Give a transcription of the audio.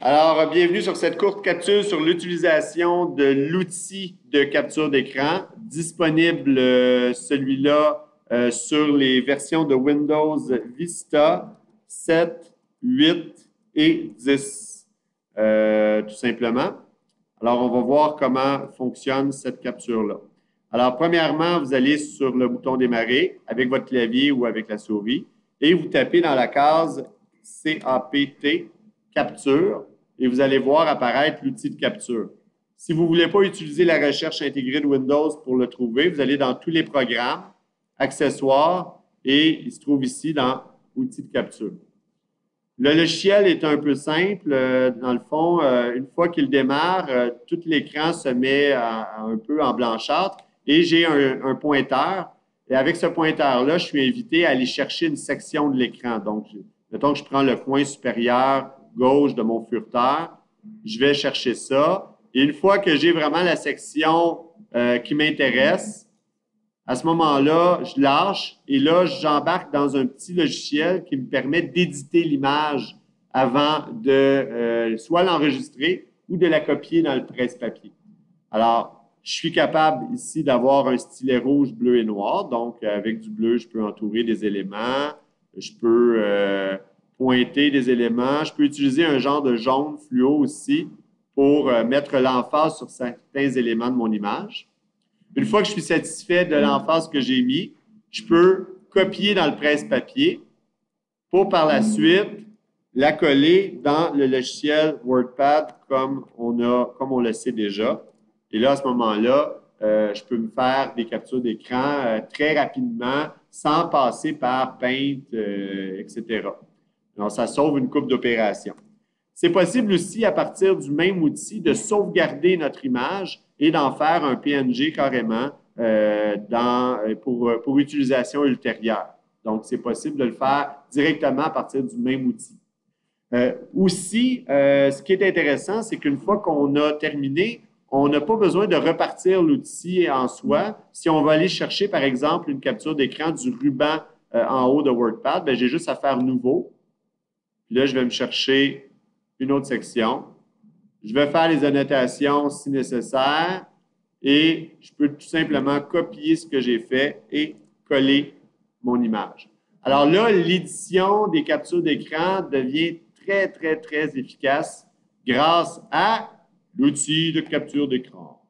Alors, bienvenue sur cette courte capsule sur l'utilisation de l'outil de capture d'écran, disponible celui-là sur les versions de Windows Vista 7, 8 et 10, tout simplement. Alors, on va voir comment fonctionne cette capture-là. Alors, premièrement, vous allez sur le bouton démarrer avec votre clavier ou avec la souris et vous tapez dans la case CAPT, capture, et vous allez voir apparaître l'outil de capture. Si vous ne voulez pas utiliser la recherche intégrée de Windows pour le trouver, vous allez dans tous les programmes, accessoires, et il se trouve ici dans outils de capture. Le logiciel est un peu simple. Dans le fond, une fois qu'il démarre, tout l'écran se met un peu en blanchâtre et j'ai un pointeur. Et avec ce pointeur-là, je suis invité à aller chercher une section de l'écran. Donc, mettons que je prends le coin supérieur gauche de mon furteur, je vais chercher ça. Et une fois que j'ai vraiment la section qui m'intéresse, à ce moment-là, je lâche et là, j'embarque dans un petit logiciel qui me permet d'éditer l'image avant de soit l'enregistrer ou de la copier dans le presse-papier. Alors, je suis capable ici d'avoir un stylet rouge, bleu et noir. Donc, avec du bleu, je peux entourer des éléments. Je peux pointer des éléments. Je peux utiliser un genre de jaune fluo aussi pour mettre l'emphase sur certains éléments de mon image. Une fois que je suis satisfait de l'emphase que j'ai mis, je peux copier dans le presse-papier pour par la suite la coller dans le logiciel WordPad comme on le sait déjà. Et là, à ce moment-là, je peux me faire des captures d'écran très rapidement sans passer par Paint, etc. Donc, ça sauve une couple d'opérations. C'est possible aussi, à partir du même outil, de sauvegarder notre image et d'en faire un PNG carrément pour utilisation ultérieure. Donc, c'est possible de le faire directement à partir du même outil. Ce qui est intéressant, c'est qu'une fois qu'on a terminé, on n'a pas besoin de repartir l'outil en soi. Si on va aller chercher, par exemple, une capture d'écran du ruban en haut de WordPad, j'ai juste à faire « Nouveau ». Puis là, je vais me chercher une autre section. Je vais faire les annotations si nécessaire et je peux tout simplement copier ce que j'ai fait et coller mon image. Alors là, l'édition des captures d'écran devient très, très, très efficace grâce à l'outil de capture d'écran.